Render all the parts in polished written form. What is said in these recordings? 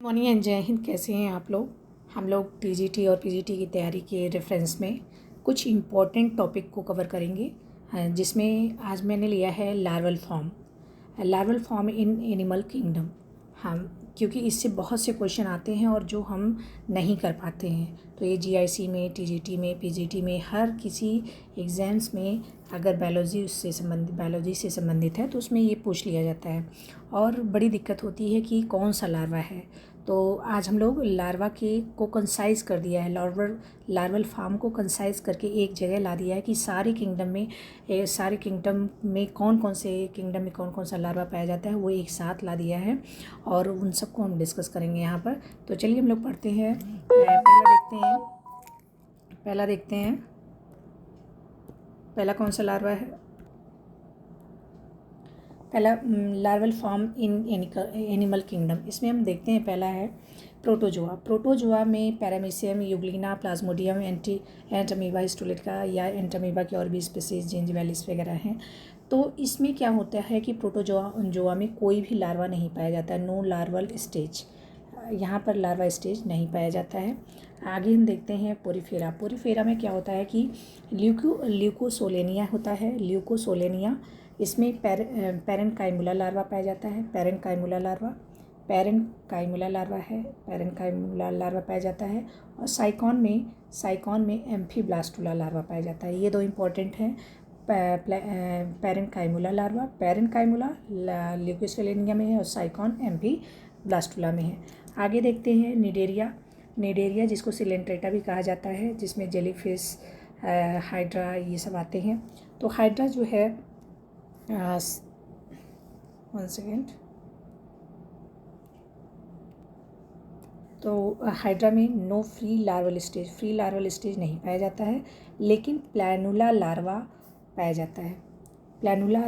Morning and जय हिंद। कैसे हैं आप लोग? हम लोग टीजीटी और पीजीटी की तैयारी के रेफरेंस में कुछ इम्पॉर्टेंट टॉपिक को कवर करेंगे, जिसमें आज मैंने लिया है larval form in animal kingdom. हम क्योंकि इससे बहुत से क्वेश्चन आते हैं और जो हम नहीं कर पाते हैं, तो ये जीआईसी में, टीजीटी में, पीजीटी में, हर किसी एग्ज़ाम्स में अगर बायोलॉजी से संबंधित है तो उसमें ये पूछ लिया जाता है और बड़ी दिक्कत होती है कि कौन सा लार्वा है। तो आज हम लोग लार्वा को कंसाइज कर दिया है, लार्वल फार्म को कंसाइज करके एक जगह ला दिया है कि सारे किंगडम में कौन कौन सा लार्वा पाया जाता है वो एक साथ ला दिया है और उन सबको हम डिस्कस करेंगे यहाँ पर। तो चलिए हम लोग पढ़ते हैं। पहला देखते हैं पहला कौन सा लार्वा है। पहला larval form in animal kingdom, इसमें हम देखते हैं पहला है प्रोटोजोआ में paramecium, Euglena, Plasmodium, Entamoeba histolytica या एंटमीबा की और भी स्पीसीज जिंजिबेलिस वगैरह हैं। तो इसमें क्या होता है कि प्रोटोजोआ में कोई भी लार्वा नहीं पाया जाता है, नो लार्वल स्टेज, यहाँ पर लार्वा स्टेज नहीं पाया जाता है। आगे हम देखते हैं पोरीफेरा में क्या होता है कि ल्यूकोसोलेनिया होता है, ल्यूकोसोलेनिया। इसमें पैरेन्काइमुला लार्वा पाया जाता है, पैरेन्काइमुला लार्वा पाया जाता है। और साइकॉन में एम्फीब्लास्टुला लार्वा पाया जाता है। ये दो इम्पॉर्टेंट हैं, पैरेन्काइमुला ल्यूकोसोलेनिया में है और साइकॉन एम्फीब्लास्टुला में है। आगे देखते हैं निडेरिया जिसको सिलेंट्रेटा भी कहा जाता है, जिसमें जेलीफिश, हाइड्रा ये सब आते हैं। तो हाइड्रा जो है 1 सेकेंड, तो हाइड्रा में नो फ्री लार्वल स्टेज नहीं पाया जाता है, लेकिन प्लैनुला लार्वा पाया जाता है। प्लैनुला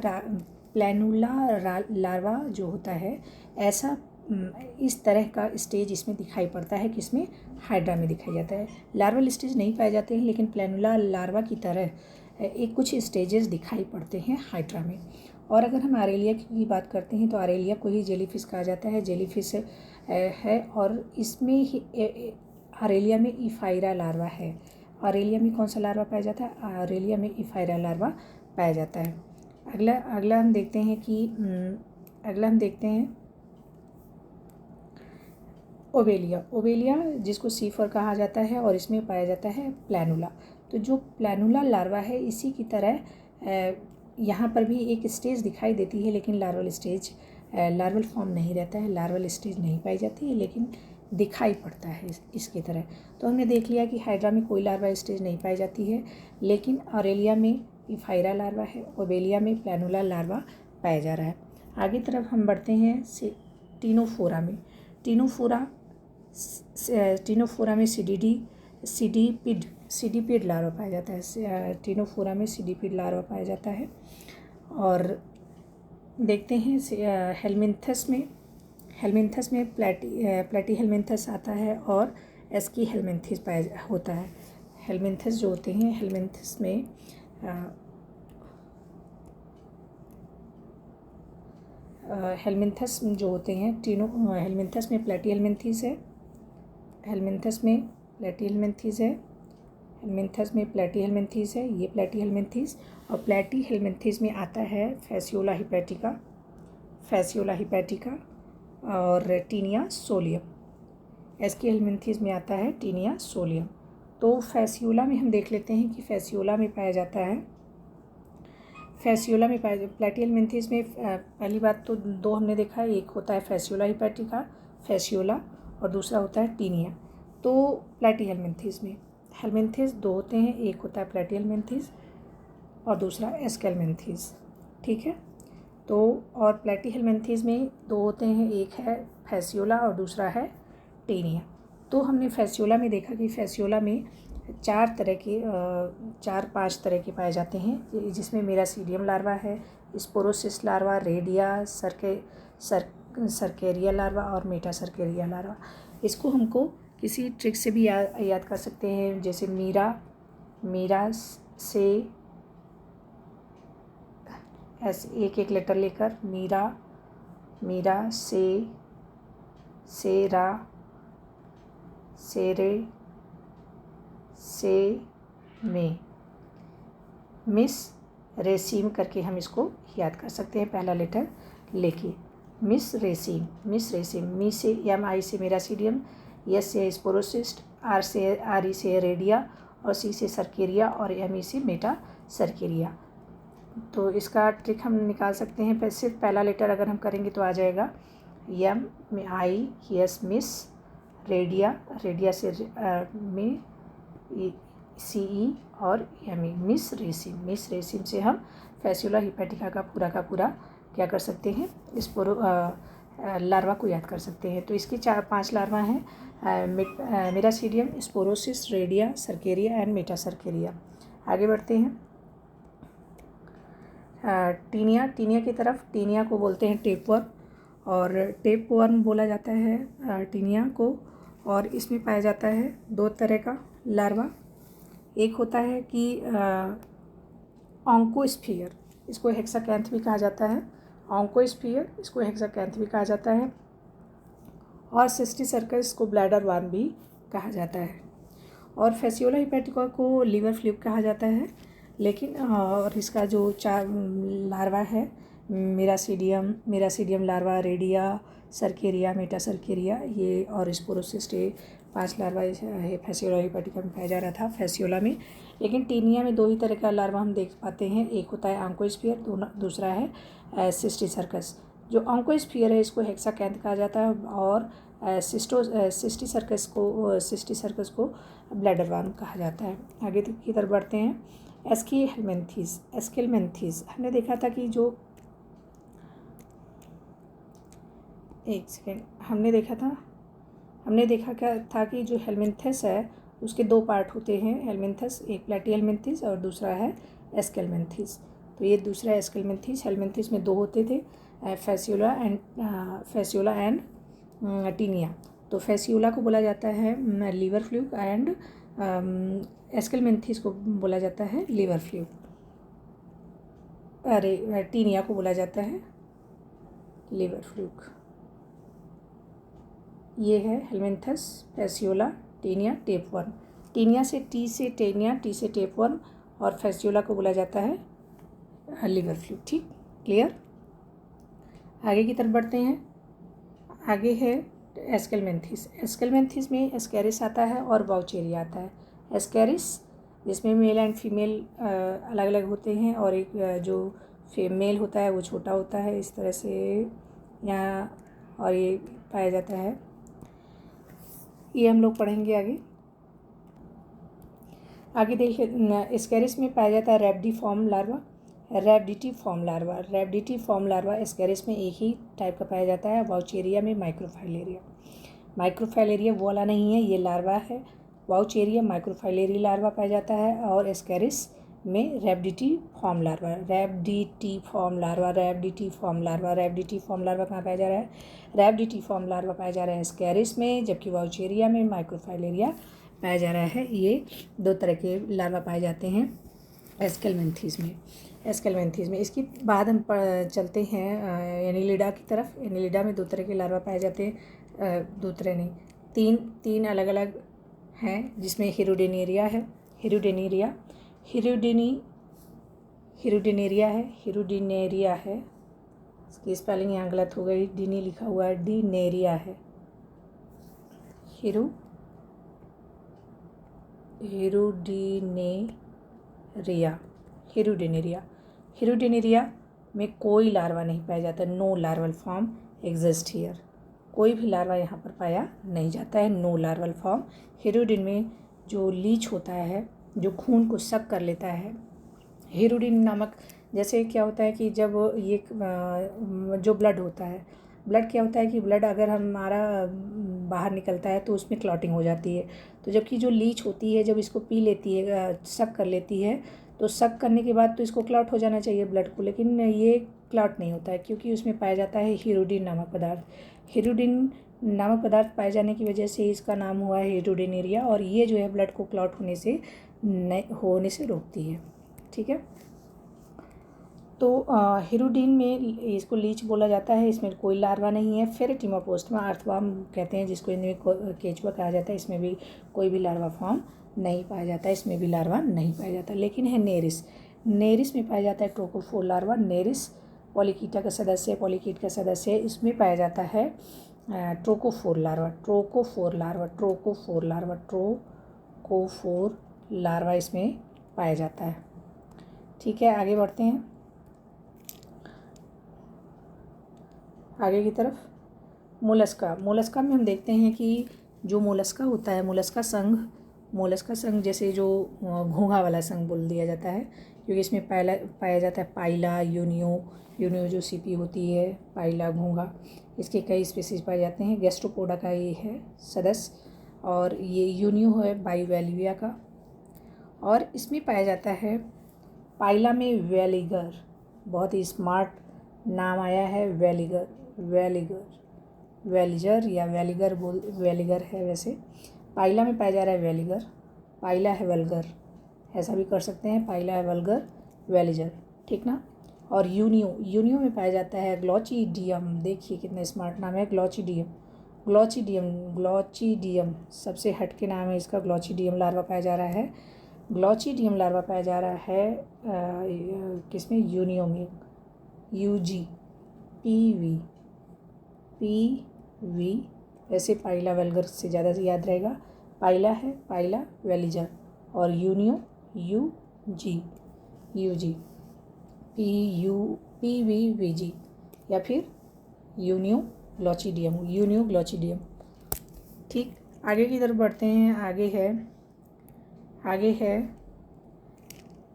लार्वा जो होता है ऐसा इस तरह का स्टेज इसमें दिखाई पड़ता है, किसमें? हाइड्रा में दिखाई जाता है। लार्वल स्टेज नहीं पाए जाते हैं, लेकिन प्लैनुला लार्वा की तरह एक कुछ स्टेजेस दिखाई पड़ते हैं हाइड्रा में। और अगर हम आरेलिया की बात करते हैं तो आरेलिया को ही जेलीफिश कहा जाता है, जेलीफिश है। और इसमें ही आरेलिया में इफाइरा लार्वा है। आरेलिया में कौन सा लार्वा पाया जाता है? आरेलिया में इफाइरा लार्वा पाया जाता है। अगला हम देखते हैं ओवेलिया जिसको सीफर कहा जाता है, और इसमें पाया जाता है प्लैनुला। तो जो प्लैनुला लार्वा है इसी की तरह यहाँ पर भी एक स्टेज दिखाई देती है, लेकिन लार्वल फॉर्म नहीं रहता है, लार्वल स्टेज नहीं पाई जाती है, लेकिन दिखाई पड़ता है इसकी तरह। तो हमने देख लिया कि हाइड्रा में कोई लार्वा स्टेज नहीं पाई जाती है, लेकिन ऑरेलिया में इफाइरा लार्वा है, ओवेलिया में प्लैनुला लार्वा पाया जा रहा है। आगे तरफ हम बढ़ते हैं टीनोफोरा में। टीनोफोरा में सीडीपिड लार्वा पाया जाता है। टीनोफोरा में सीडीपिड लार्वा पाया जाता है। और देखते हैं हेलमिन्थस में प्लेटी हेलमिन्थस आता है और एस्की हेलमिन्थिस पाया होता है। हेलमिन्थस जो होते हैं, हेलमिन्थस में हेलमिन्थस जो होते हैं हेलमिन्थस में प्लेटी हेलमिन्थिस है, हेलमिन्थस में प्लेटी हेलमिन्थिस है, ये प्लेटी हेलमिन्थिस। और प्लेटी हेलमिन्थिस में आता है फैसियोला हिपैटिका और टीनिया सोलियम। एस्की हेलमिन्थिस में आता है टीनिया सोलियम। तो फैसियोला में हम देख लेते हैं कि फैसियोला में पाया जाता है प्लेटी हेलमिन्थिस में पहली बात तो दो हमने देखा है, एक होता है फैसियोला हिपैटिका और दूसरा होता है टीनिया। तो प्लेटी हेलमिन्थिस दो होते हैं, एक होता है प्लेटी हेलमिन्थिस और दूसरा एस्केलमिन्थिस, ठीक है। तो और प्लेटी हेलमिन्थिस में दो होते हैं, एक है फैसियोला और दूसरा है टीनिया। तो हमने फैसियोला में देखा कि फैसियोला में 4-5 तरह के पाए जाते हैं, जिसमें मेरासीडियम लार्वा है, sporocyst larva, radio, cercaria larva और मेटासर्केरिया लार्वा। इसको हमको किसी ट्रिक से भी याद कर सकते हैं, जैसे मीरा से ऐसे एक लेटर लेकर मीरा से सेरा, सेरे, से, में। मिस रेसीम करके हम इसको याद कर सकते हैं, पहला लेटर लेके। मिस रेसीम, मिस रेसीम। मी से, एम आई से मेरासीडियम, एस से स्पोरोसिस्ट, आर ई से रेडिया, और सी से सर्केरिया, और एम ई से मेटा सर्केरिया। तो इसका ट्रिक हम निकाल सकते हैं। सिर्फ पहला लेटर अगर हम करेंगे तो आ जाएगा एम में आई, यस मिस, रेडिया, रेडिया से में सी ई, और एम ई, मिस रेसिम। मिस रेसिम से हम फैस्यूला हिपैटिका का पूरा क्या कर सकते हैं, इस लार्वा को याद कर सकते हैं। तो इसके 4-5 लार्वा हैं, मेरासीडियम, sporocyst, radio, cercaria and metacercaria. आगे बढ़ते हैं टीनिया, टीनिया की तरफ। टीनिया को बोलते हैं टेपवर्म, और टेपवर्म बोला जाता है टीनिया को। और इसमें पाया जाता है 2 तरह का लार्वा। एक होता है कि ऑन्कोस्फीयर, इसको हेक्साकैंथ भी कहा जाता है। ऑन्कोस्फीयर, इसको हेक्साकैंथ भी कहा जाता है। और सिस्टिसर्कस को ब्लैडर वर्म भी कहा जाता है। और फैसियोला हिपैटिका को लीवर फ्लूक कहा जाता है। लेकिन और इसका जो 4 लार्वा है, मेरासीडियम लार्वा, रेडिया, सर्केरिया, मेटासर्केरिया, ये और स्पोरोसिस्ट, 5 लार्वा है फैसियोला हिपैटिका में पाया जा रहा था फैसियोला में। लेकिन टीनिया में 2 ही तरह का लार्वा हम देख पाते हैं। एक होता है ऑन्कोस्फीयर, दूसरा है सिस्टिसर्कस। जो ऑन्कोस्फीयर है इसको हेक्साकैंथ कहा जाता है, और सिस्टिसर्कस को ब्लैडर वर्म कहा जाता है। आगे की तरफ बढ़ते हैं। एस्केलमेंथिस हमने देखा था कि जो, एक सेकेंड, हमने देखा क्या था कि जो हेलमिंथस है उसके 2 पार्ट होते हैं। हेलमिंथस, एक प्लेटिहेलमिंथिस और दूसरा है एस्केलमेंथिस। तो ये दूसरा एस्केलमेंथिस। हेलमिंथिस में 2 होते थे, फैसियोला एंड टीनिया। तो फैसियोला को बोला जाता है लीवर फ्लूक, एंड एस्केलमेंथिस को बोला जाता है लीवर फ्लूक। अरे टीनिया को बोला जाता है लीवर फ्लूक। ये है helminths, fasciola, taenia, tapeworm. Taenia से टी से टेनिया, टी से टेपवर्म, और फैसियोला को बोला जाता है लीवर फ्लूक। ठीक, क्लियर। आगे की तरफ बढ़ते हैं। आगे है एस्केलमेंथिस। एस्केलमेंथिस में एस्केरिस आता है और वाउचेरिया आता है। एस्केरिस जिसमें मेल एंड फीमेल अलग अलग होते हैं, और एक जो फीमेल होता है वो छोटा होता है, इस तरह से यहाँ, और ये पाया जाता है। ये हम लोग पढ़ेंगे आगे। आगे देखिए, एस्केरिस में पाया जाता है रैबिडिफॉर्म लार्वा, रैबिडिफॉर्म लार्वा एस्केरिस में एक ही टाइप का पाया जाता है। वाउचेरिया में माइक्रोफाइलेरिया वो वाला नहीं है, ये लार्वा है। वाउचेरिया माइक्रोफाइलेरी लार्वा पाया जाता है, और एस्केरिस में रैबिडिफॉर्म लार्वा कहाँ पाया जा रहा है? रैबिडिफॉर्म लार्वा पाया जा रहा है एस्केरिस में, जबकि वाउचेरिया में माइक्रोफाइलेरिया पाया जा रहा है। ये 2 तरह के लार्वा पाए जाते हैं एस्केलमेंथिस में। इसके बाद हम चलते हैं एनिलिडा की तरफ। एनिलिडा में 2 तरह के लार्वा पाए जाते हैं, 2 तरह नहीं, 3 अलग अलग हैं, जिसमें हिरुडेनेरिया है, हिरुडेनेरिया है। इसकी स्पेलिंग यहाँ गलत हो गई, डिनी लिखा हुआ है, डिनेरिया है। हिरुडेनेरिया में कोई लार्वा नहीं पाया जाता। No larval form exist here. कोई भी लार्वा यहाँ पर पाया नहीं जाता है। No larval form. हिरुडिन में जो लीच होता है, जो खून को सक कर लेता है, हिरुडिन नामक, जैसे क्या होता है कि जब ये जो ब्लड होता है, ब्लड क्या होता है कि ब्लड अगर हमारा बाहर निकलता है तो उसमें क्लॉटिंग हो जाती है। तो जबकि जो लीच होती है जब इसको पी लेती है, सक कर लेती है, तो सक करने के बाद तो इसको क्लॉट हो जाना चाहिए ब्लड को, लेकिन ये क्लॉट नहीं होता है, क्योंकि उसमें पाया जाता है हिरुडिन नामक पदार्थ। हिरुडिन नामक पदार्थ पाए जाने की वजह से इसका नाम हुआ है हिरुडेनेरिया, और ये जो है ब्लड को क्लॉट होने से रोकती है। ठीक है। तो हिरुडीन में इसको लीच बोला जाता है, इसमें कोई लार्वा नहीं है। फेरेटिमोपोस्टमा अर्थवर्म कहते हैं जिसको हिंदी में केचुआ कहा जाता है, इसमें भी कोई भी लार्वा फॉर्म नहीं पाया जाता है, इसमें भी लार्वा नहीं पाया जाता। लेकिन है नेरिस, नेरिस में पाया जाता है ट्रोकोफोर लार्वा। नेरिस पॉलीकीटा का सदस्य है, पॉलीकीट का सदस्य है। इसमें पाया जाता है trochophore larva, trochophore larva, trochophore larva, trochophore larva इसमें पाया जाता है। ठीक है, आगे बढ़ते हैं आगे की तरफ। मोलस्का, मोलस्का में हम देखते हैं कि जो मोलस्का होता है, मोलस्का संघ जैसे जो घोंघा वाला संघ बोल दिया जाता है, क्योंकि इसमें पाया जाता है पाइला, यूनियो जो सीपी होती है, पाइला घोंघा, इसके कई स्पीसीज पाए जाते हैं। गैस्ट्रोपोडा का ये है सदस्य, और ये यूनियो है बाइवेल्विया का। और इसमें पाया जाता है पाइला में वेलिगर, बहुत ही स्मार्ट नाम आया है वेलिगर, वेलिजर या वेलिगर है वैसे। पाइला में पाया जा रहा है वेलिगर, पाइला है वल्गर, ऐसा भी कर सकते हैं, पाइला है वल्गर, वेलिजर, ठीक ना। और यूनियो में पाया जाता है ग्लॉचिडियम, देखिए कितना स्मार्ट नाम है, ग्लॉचिडियम सबसे हट के नाम है इसका। ग्लॉचिडियम लार्वा पाया जा रहा है, ग्लॉचिडियम लार्वा पाया जा रहा है किसमें, यूनियो में, PV, वैसे पाइला वल्गर से ज़्यादा याद रहेगा। पाइला है पाइला वेलिजर, और यूनियो UG, PVVG, या फिर यूनियो ग्लॉचिडियम। ठीक, आगे की तरफ बढ़ते हैं। आगे है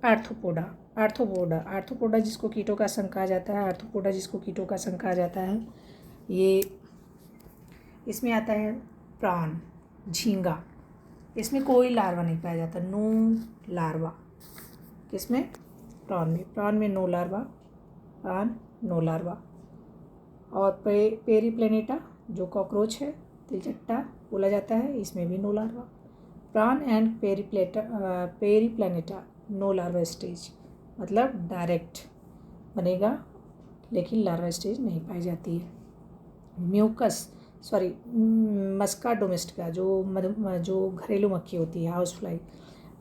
आर्थ्रोपोडा जिसको कीटों का संघ कहा जाता है, ये इसमें आता है प्राण, झींगा, इसमें कोई लार्वा नहीं पाया जाता, नो लार्वा। किसमें, प्राण में नो लार्वा। और पेरीप्लेनेटा जो कॉकरोच है, तिलचट्टा बोला जाता है, इसमें भी no larva. Prawn and periplaneta no larva stage, मतलब डायरेक्ट बनेगा लेकिन लार्वा स्टेज नहीं पाई जाती है। मस्का डोमेस्टिका जो घरेलू मक्खी होती है, हाउस फ्लाई,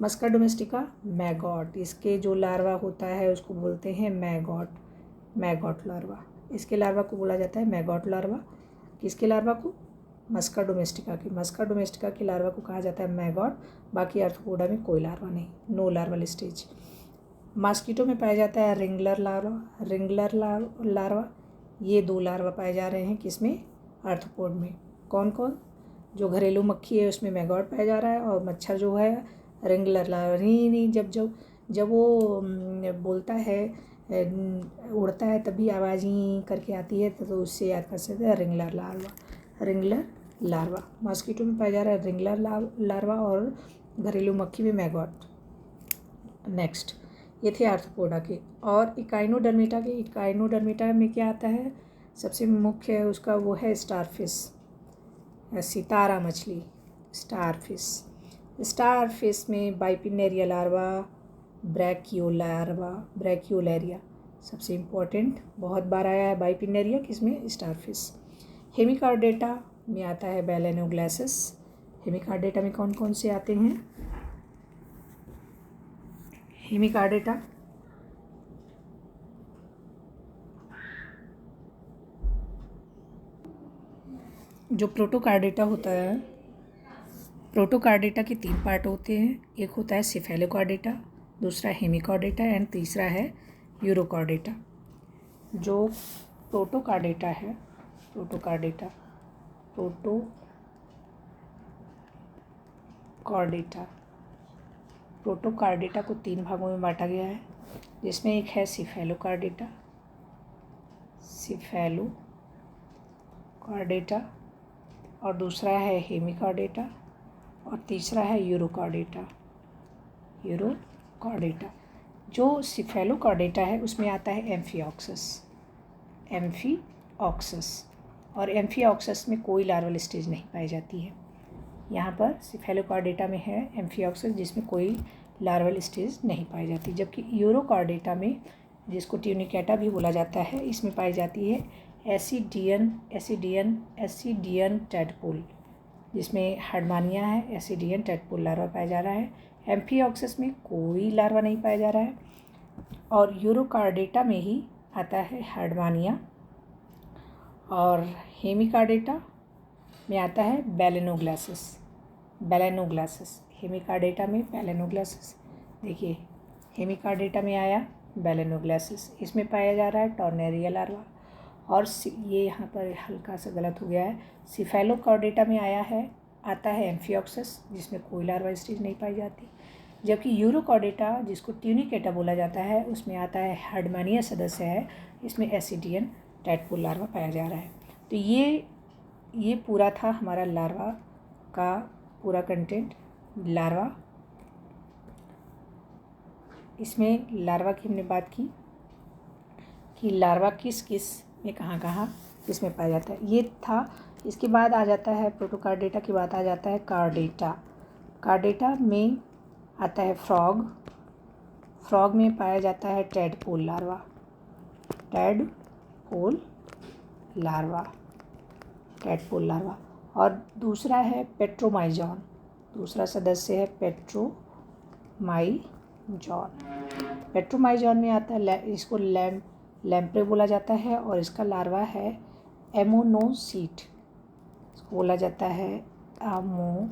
मस्का डोमेस्टिका मैगॉट, इसके जो लार्वा होता है उसको बोलते हैं मैगॉट लार्वा। इसके लार्वा को बोला जाता है मैगॉट लार्वा। किसके लार्वा को, मस्का डोमेस्टिका की लार्वा को कहा जाता है मैगॉट। बाकी आर्थ्रोपोडा में कोई लार्वा नहीं, नो लार्वल स्टेज। मॉस्किटो में पाया जाता है रिंगलर लार्वा, ये 2 लार्वा पाए जा रहे हैं किसमें, आर्थ्रोपोड में। कौन कौन, जो घरेलू मक्खी है उसमें मैगॉट पाया जा रहा है, और मच्छर जो है रिंगलर लार्वा। नहीं, जब वो बोलता है, उड़ता है, तभी आवाज़ ही करके आती है, तो उससे याद कर सकते हैं रिंगलर लार्वा। मॉस्किटो में पाया जा रहा है रिंगलर लार्वा, और घरेलू मक्खी में मैगॉट। नेक्स्ट, ये थे आर्थ्रोपोडा के। और इकाइनोडर्मिटा में क्या आता है, सबसे मुख्य है उसका वो है स्टारफिश, सितारा मछली, स्टारफिश में बाइपिनेरिया लार्वा, ब्रैकियोलैरिया सबसे इम्पोर्टेंट, बहुत बार आया है बाइपिनेरिया, किसमें, स्टारफिश। हेमिकार्डेटा में आता है बैलेनोग्लासिस। हेमिकार्डेटा में कौन कौन से आते हैं, हेमिकार्डेटा, जो प्रोटोकार्डेटा होता है, प्रोटोकार्डेटा के 3 पार्ट होते हैं। एक होता है सिफेलोकार्डेटा, दूसरा हेमिकार्डेटा, एंड तीसरा है यूरोकार्डेटा। जो प्रोटोकार्डेटा है, प्रोटोकार्डेटा को 3 भागों में बांटा गया है, जिसमें एक है सिफेलोकार्डेटा, और दूसरा है हेमिकार्डेटा, और तीसरा है यूरोकार्डेटा। जो सिफेलोकार्डेटा है उसमें आता है एम्फीऑक्सस, और एम्फीऑक्सस में कोई लार्वल स्टेज नहीं पाई जाती है। यहाँ पर सिफेलोकार्डेटा में है एम्फीऑक्सस, जिसमें कोई लार्वल स्टेज नहीं पाई जाती, जबकि यूरोकार्डेटा में जिसको ट्यूनिकेटा भी बोला जाता है, इसमें पाई जाती है एसिडियन टैडपोल, जिसमें हार्डमानिया है, एसिडियन टैडपोल लार्वा पाया जा रहा है। एम्फिऑक्सिस में कोई लार्वा नहीं पाया जा रहा है, और यूरोकार्डेटा में ही आता है हार्डमानिया, और हेमिकार्डेटा में आता है बैलेनोग्लासिस। हेमिकार्डेटा में बैलेनोग्लासिस, देखिए हेमिकार्डेटा में आया बैलेनोग्लासिस, इसमें पाया जा रहा है टॉर्नेरिया लार्वा। और ये यहाँ पर हल्का सा गलत हो गया है, सिफेलोकार्डेटा में आता है एम्फिऑक्सिस, जिसमें कोई लार्वा स्टेज नहीं पाई जाती। जबकि यूरोकार्डेटा, जिसको ट्यूनिकेटा बोला जाता है, उसमें आता है हार्डमानिया सदस्य है, इसमें एसिडियन टैडपोल लार्वा पाया जा रहा है। तो ये पूरा था हमारा लार्वा का पूरा कंटेंट। लार्वा, इसमें लार्वा की हमने बात की कि लार्वा किस में कहाँ इसमें पाया जाता है, ये था। इसके बाद आ जाता है प्रोटोकार्डेटा की बात, आ जाता है कार्डेटा में आता है फ्रॉग में पाया जाता है टैडपोल लार्वा। और दूसरा है पेट्रोमाइजॉन, दूसरा सदस्य है पेट्रोमाइजॉन में आता है, इसको लैम्प्रे बोला जाता है, और इसका लार्वा है एमोनोसीट, इसको बोला जाता है एमोनोसीट।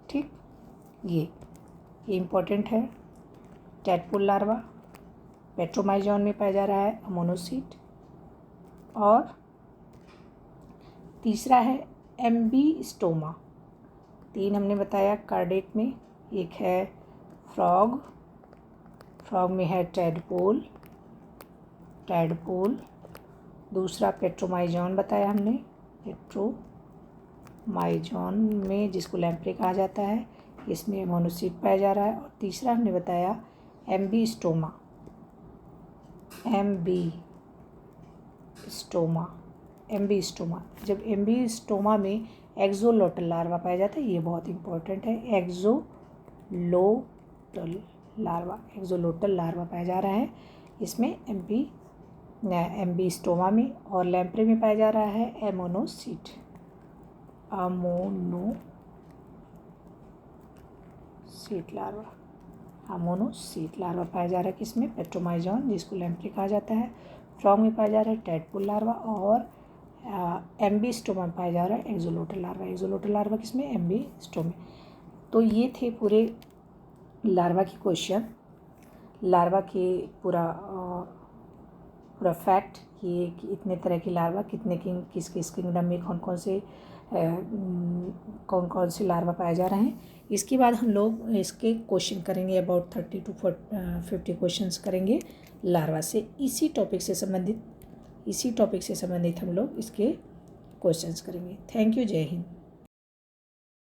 ठीक, ये इम्पोर्टेंट है। टैडपोल लार्वा पेट्रोमाइजॉन में पाया जा रहा है एमोनोसीट। और तीसरा है एम्बीस्टोमा। 3 हमने बताया कार्डेट में, एक है फ्रॉग में है टैडपोल, दूसरा पेट्रोमाइजॉन बताया हमने, पेट्रोमाइजॉन में जिसको लैम्प्रे कहा जाता है, इसमें एमोनोसीट पाया जा रहा है। और तीसरा हमने बताया एम्बीस्टोमा। जब एम्बीस्टोमा में एक्सोलोटल लार्वा पाया जाता है, ये बहुत इंपॉर्टेंट है, एक्सोलोटल लार्वा पाया जा रहा है इसमें एम्बीस्टोमा में। और लैम्प्रे में पाया जा रहा है एमोनोसीट लार्वा पाया जा रहा है किसमें, पेट्रोमाइजॉन, जिसको लैम्प्रे कहा जाता है। फ्रॉग में पाया जा रहा है टैडपोल लार्वा, और एम्बीस्टोमा में पाया जा रहा है एक्सोलोटल लार्वा किसमें, एम्बीस्टोमा। तो ये थे पूरे लार्वा के क्वेश्चन, लार्वा के पूरा फैक्ट कि इतने तरह की लार्वा, किस किंगडम में कौन से लार्वा पाए जा रहे हैं। इसके बाद हम लोग इसके क्वेश्चन करेंगे, अबाउट 30 to 50 क्वेश्चंस करेंगे लार्वा से। इसी टॉपिक से संबंधित हम लोग इसके क्वेश्चंस करेंगे। थैंक यू, जय हिंद।